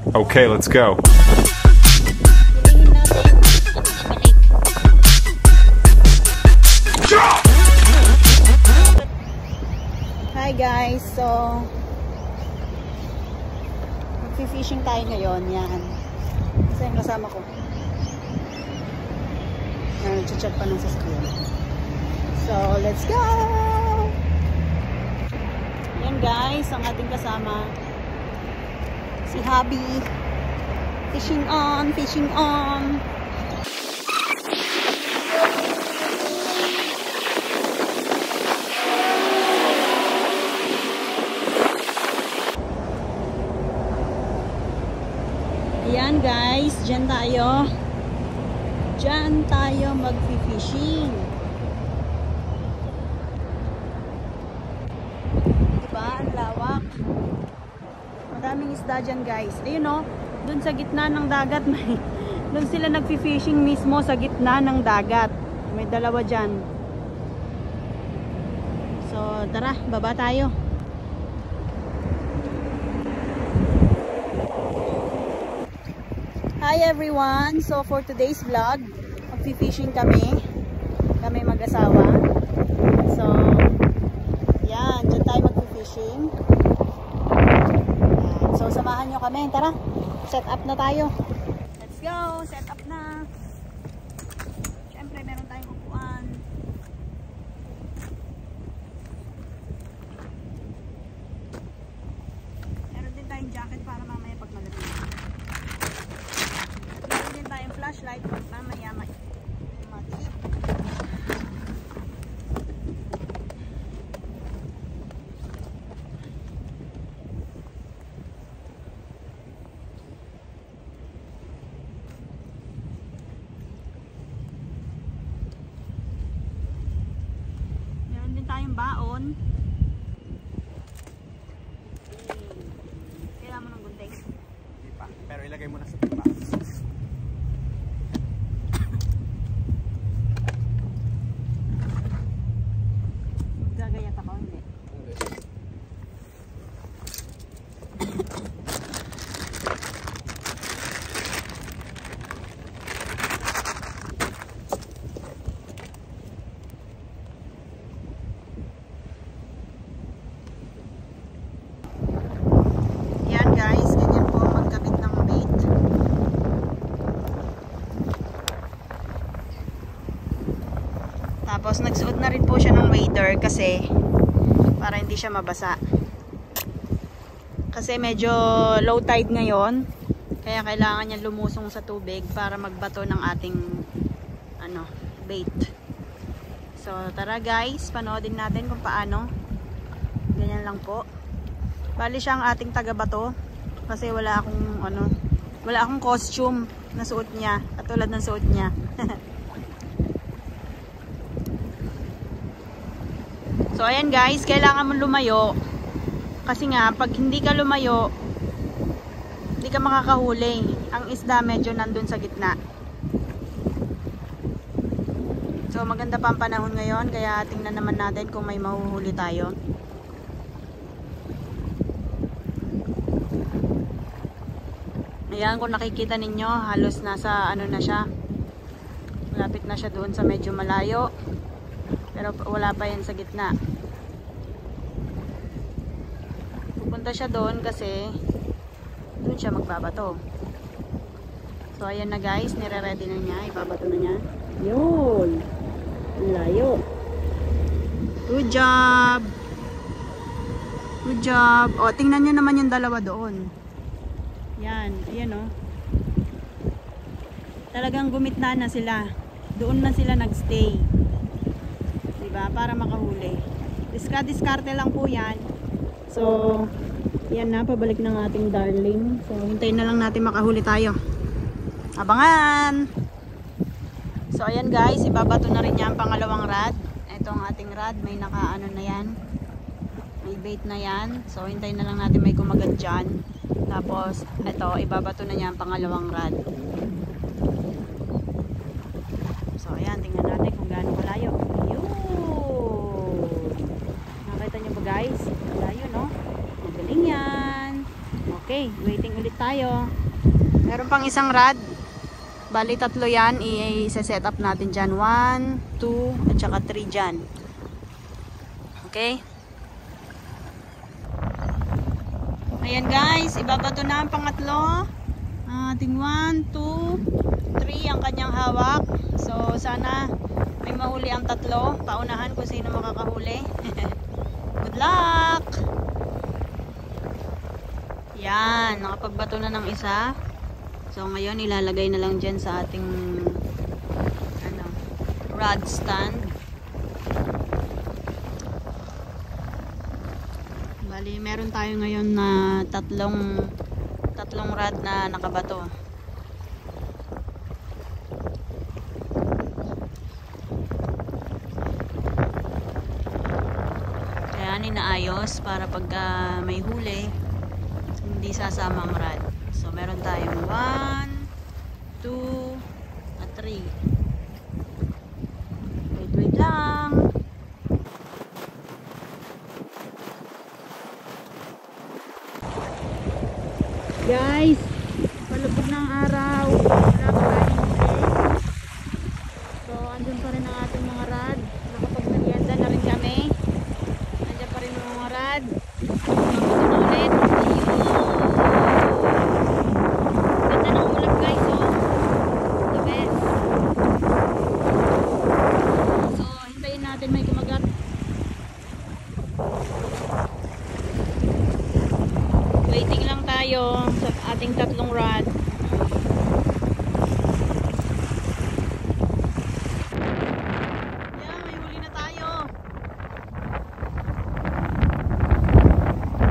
Okay, let's go. Hi guys, so mag-fishing tayo ngayon. Yan. Kasi yung kasama ko. Nag-chat pa ng sa school. So, let's go! Yan guys, ang ating kasama. Si Hubby. Fishing on, fishing on. Ayan guys, dyan tayo. Dyan tayo mag-fishing. Diba? Ang lawak. Madaming isda dyan guys. Ayun o, dun sa gitna ng dagat. Dun sila nag-fishing mismo sa gitna ng dagat. May dalawa dyan. So tara, baba tayo. Hi everyone! So for today's vlog, mag-fishing kami. Kami mag-asawa. So, yan. Diyan tayo mag-fishing. So, samahan nyo kami. Tara, set up na tayo. Let's go! Set up na. Siyempre, meron tayong upuan. Meron din tayong jacket para mamaya pag malamig. Meron din tayong flashlight pag mamaya mag-tip. Tayong baon. Kailangan mo ng gunting? Hindi pa, pero ilagay mo na sa tipa. Gagayat ako, hindi. Guys, ganyan po magkabit ng bait. Tapos nagsuot na rin po siya ng waders kasi para hindi siya mabasa. Kasi medyo low tide ngayon, kaya kailangan niya lumusong sa tubig para magbato ng ating bait. So tara guys, panoodin natin kung paano. Ganyan lang po. Bali siya ang ating taga-bato. Kasi wala akong costume na suot niya, katulad ng suot niya. So ayan guys, kailangan mo lumayo. Kasi nga, pag hindi ka lumayo, hindi ka makakahuli. Ang isda medyo nandun sa gitna. So maganda pa ang panahon ngayon, kaya tingnan naman natin kung may mahuhuli tayo. Ayan, kung nakikita ninyo, halos nasa na siya. Malapit na siya doon sa medyo malayo. Pero wala pa yan sa gitna. Pupunta siya doon kasi doon siya magbabato. So ayan na guys, nire-ready na niya. Ibabato na niya. Yun! Layo. Good job! Good job! O, tingnan nyo naman yung dalawa doon. Yan, ayan o. Talagang gumitna na sila. Doon na sila nagstay. Diba? Para makahuli. Diskarte lang po yan. So, yan na. Pabalik ng ating darling. So, hintayin na lang natin makahuli tayo. Abangan! So, ayan guys. Ibabato na rin niya ang pangalawang rod. Ito ang ating rod. May naka na yan. May bait na yan. So, hintayin na lang natin may kumagat dyan. Tapos, ito, ibabato na niya ang pangalawang rod. So, ayan, tingnan natin kung gaano kalayo. Yun! Nakita niyo ba guys? Kalayo, no? Magaling yan. Okay, waiting ulit tayo. Meron pang isang rod. Bali 3 yan. I-set up natin dyan. 1, 2, at saka 3 dyan. Okay. Ayan guys, ibabato na ang pangatlo. Ating 1, 2, 3 ang kanyang hawak. So sana may mahuli ang 3. Paunahan kung sino makakahuli. Good luck! Yan, nakapagbato na ng isa. So ngayon ilalagay na lang dyan sa ating rod stand. Bali, meron tayo ngayon na tatlong rod na nakabato. Kaya inaayos para pagka may huli hindi sasama ang rod. So meron tayong 1, 2, at 3. Wait lang. Guys, palubog ng araw. Wala pa tayong huli. So andun pa rin ang ating mga rod. Nakapagmerienda na rin kami. Nandiyan pa rin ang mga rod. Ulit. Ganda ng ulap guys, oh. The best. So hintayin natin may kumagat. Waiting lang tayo sa ating 3 rod. Yeah, may huli na tayo.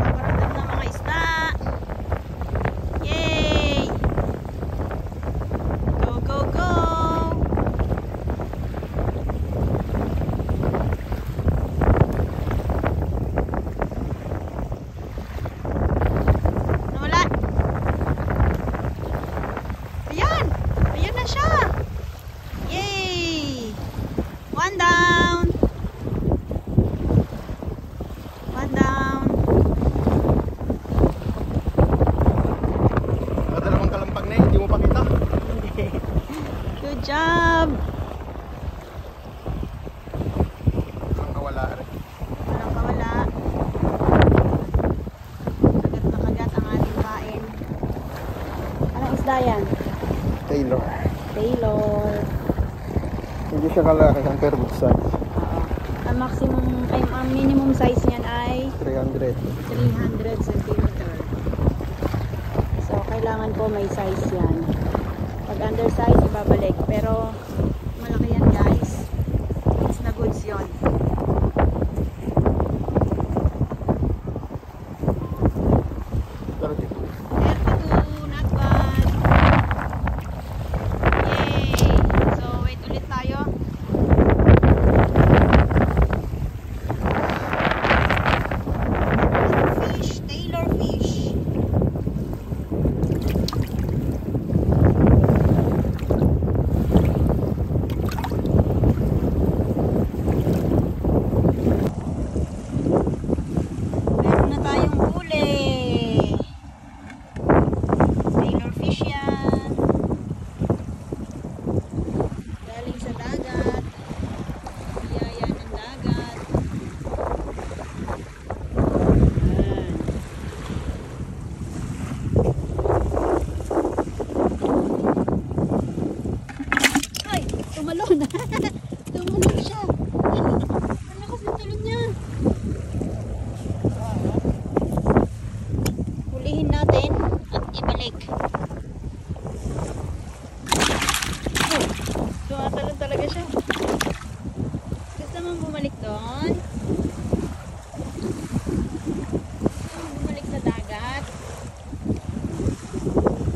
Paparamdam ng mga isda. Yay! Go, go, go! Nawala! Ayan! Ayan na siya! Yay! 1 down! 1 down! Nakadalawang kalampag na hindi mo pakita. Good job! Ang kawala rin. Walang kawala. Kagat na kagat ang ating kain. Anong isda yan? Taylor. Taylor. Hindi siya kalaki ang curved size. Oo. Ang minimum size niyan ay 300. 300 cm. So, kailangan ko may size yan. Pag undersize, ibabalik. Pero, malaki yan guys. It's na goods yun. Pero 32, not bad. Yay! So, wait ulit tayo. Fish, Taylor fish. Meron na tayong huli. Taylor fish yan. Galing sa dagat. Biyaya ng dagat. Ayan. Ay! Tumalon! Tumalon siya! Ang lakas ng talon niya! Hulihin natin at ibalik. Oh, tumatalon talaga siya. Gusto mong bumalik doon? Gusto mong bumalik sa dagat?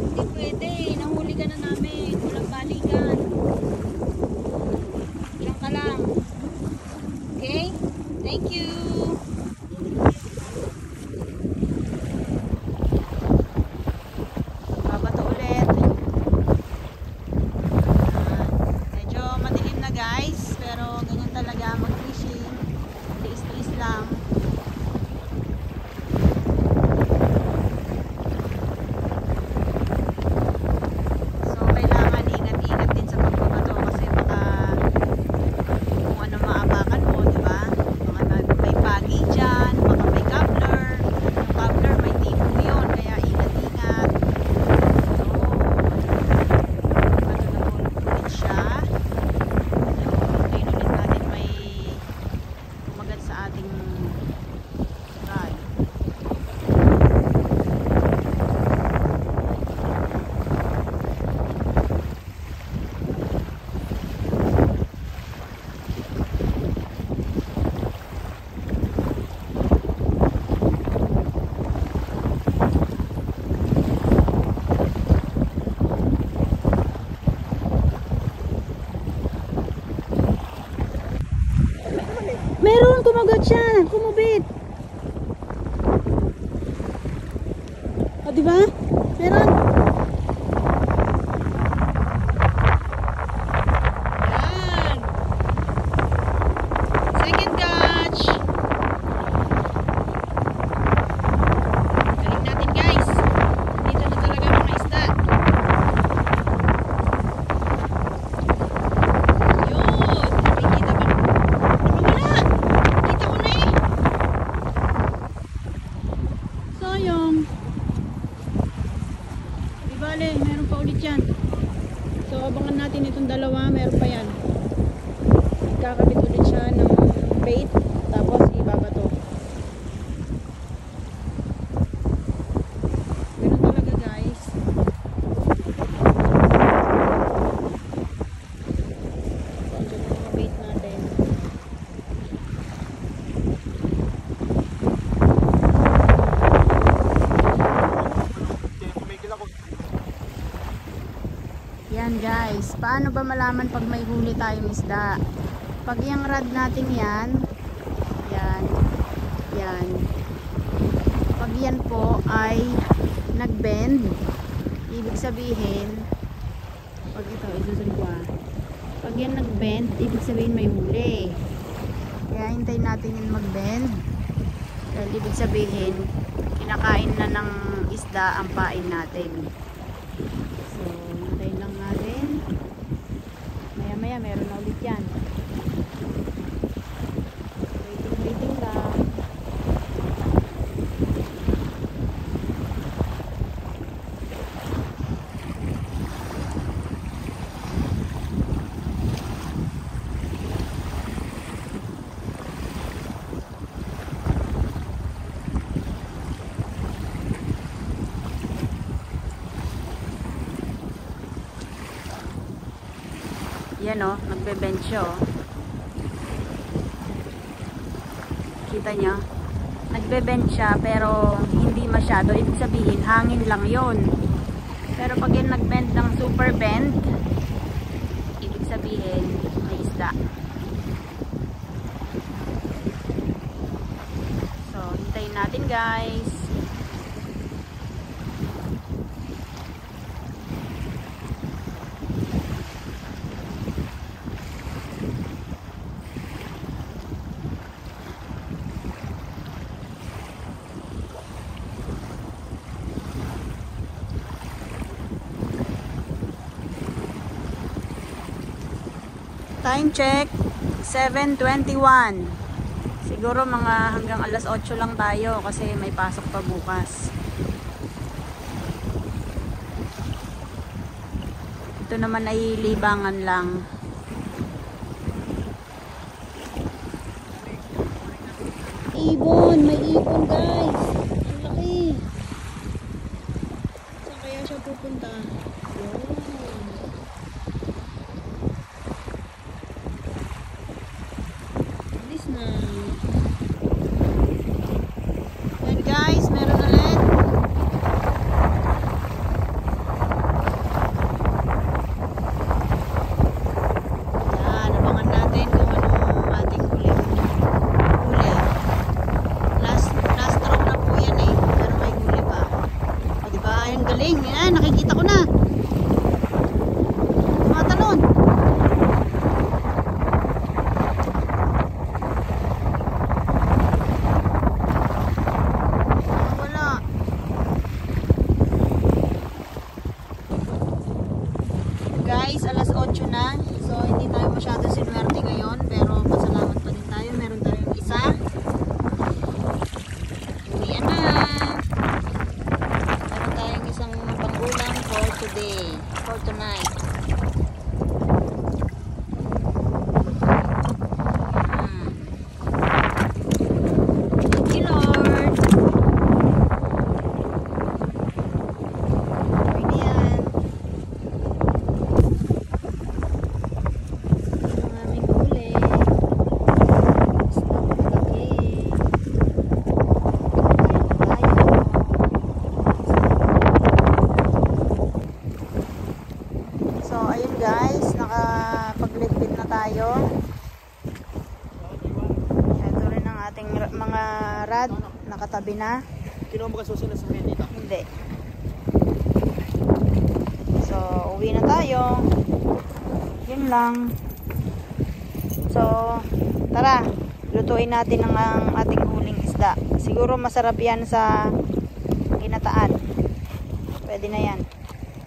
Hindi pwede. Nahuli ka na namin. Walang balikan. Diyan ka lang. Okay? Thank you! Babato ulit. Medyo madilim na guys, pero ganyan talaga mag-fishing. Tiis-tiis lang. bale, meron pa ulit yan. So abangan natin itong dalawa, meron pa yan. Kakabit ulit siya ng bait, tapos ibabato. Ganun talaga guys. So andyan yung mga bait natin. Tumigil ako. Yan guys, paano ba malaman pag may huli tayong isda? Pag yung rod natin yan, yan. Pag yan po ay nag-bend, ibig sabihin, pag ito, isusun ko pag yan nag-bend, ibig sabihin may huli. Kaya hintayin natin yung mag-bend. Dahil ibig sabihin, kinakain na ng isda ang pain natin. So, hintayin lang natin. Maya-maya, meron na ulit yan. Waiting lang. Yan o, nagbe-bend siya o. Kita nyo? Nagbe-bend siya pero hindi masyado. Ibig sabihin, hangin lang yon. Pero pag yan nag-bend ng super bend, ibig sabihin, may isda. So, hintayin natin guys. Time check, 7:21. Siguro mga hanggang alas 8 lang tayo kasi may pasok pa bukas. Ito naman ay libangan lang. Ibon! May ibon guys! Ang laki! Saan kaya siya pupunta? Yan guys, meron ulit. Yan, abangan natin kung anong ating huli. Last stroke na po yan eh, pero may huli pa. O diba, yung galing. Yan, nakikita ko na. Tumatalon. Guys, alas 8 na. So, hindi tayo masyado sinwerte ngayon. Pero, pasalamat pa din tayo. Meron tayong isa. Uwian na. Meron tayong isang pangulam for today. For tonight. Thank you, Lord. Guys, nakapagligpit na tayo. Ito rin ang ating mga rod, nakatabi na. Kinuha mo ka susunod sa kanya dito? Hindi. So, uwi na tayo. Yun lang. So, tara, lutuin natin ang ating huling isda. Siguro masarap yan sa ginataan. Pwede na yan.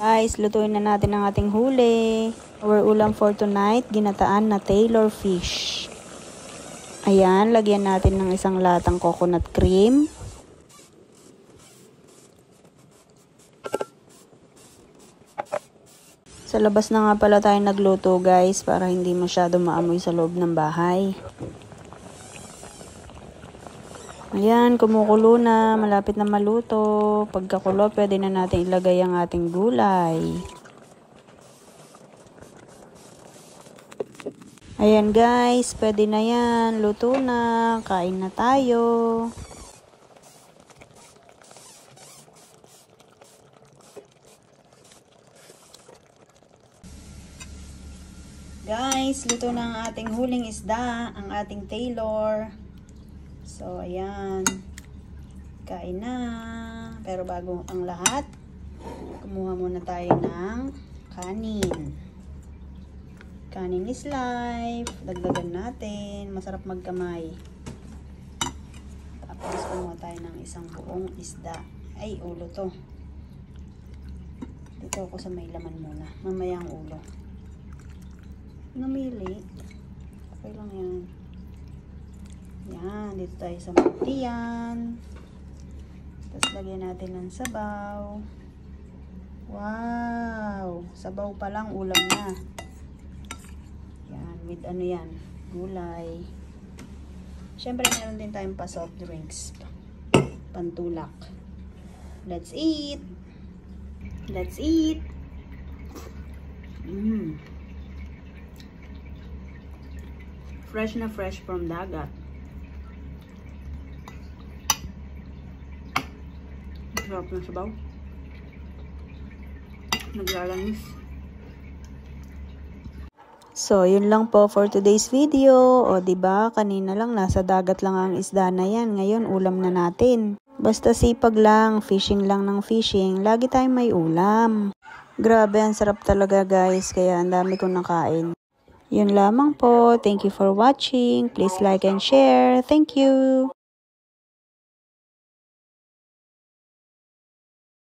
Guys, lutuin na natin ang ating huli. Our ulam for tonight, ginataan na Taylor fish. Ayan, lagyan natin ng isang latang coconut cream. Sa labas na nga pala tayo nagluto guys para hindi masyado maamoy sa loob ng bahay. Ayan, kumukulo na, malapit na maluto. Pagkakulo, pwede na natin ilagay ang ating gulay. Ayan guys, pwede na yan. Luto na, kain na tayo. Guys, luto na ang ating huling isda, ang ating Taylor. So, ayan. Kain na. Pero bago ang lahat, kumuha muna tayo ng kanin. Kanin is life. Dagdagan natin. Masarap magkamay. Tapos, kumuha tayo ng isang buong isda. Ay, ulo to. Dito ako sa may laman muna. Mamaya ang ulo. Namili. Okay lang yan. Yan, dito tayo sa mantiyan. Tapos lagyan natin ng sabaw. Wow! Sabaw pa lang, ulam na. Yan, with ano yan? Gulay. Siyempre, meron din tayong pa soft drinks. Pantulak. Let's eat! Let's eat! Fresh na fresh from dagat. Sarap ng sabaw. Naglalanis. So, yun lang po for today's video. O, diba, kanina lang nasa dagat lang ang isda na yan. Ngayon, ulam na natin. Basta sipag lang, fishing lang ng fishing, lagi tayong may ulam. Grabe, ang sarap talaga guys. Kaya ang dami kong nakain. Yun lamang po. Thank you for watching. Please like and share. Thank you.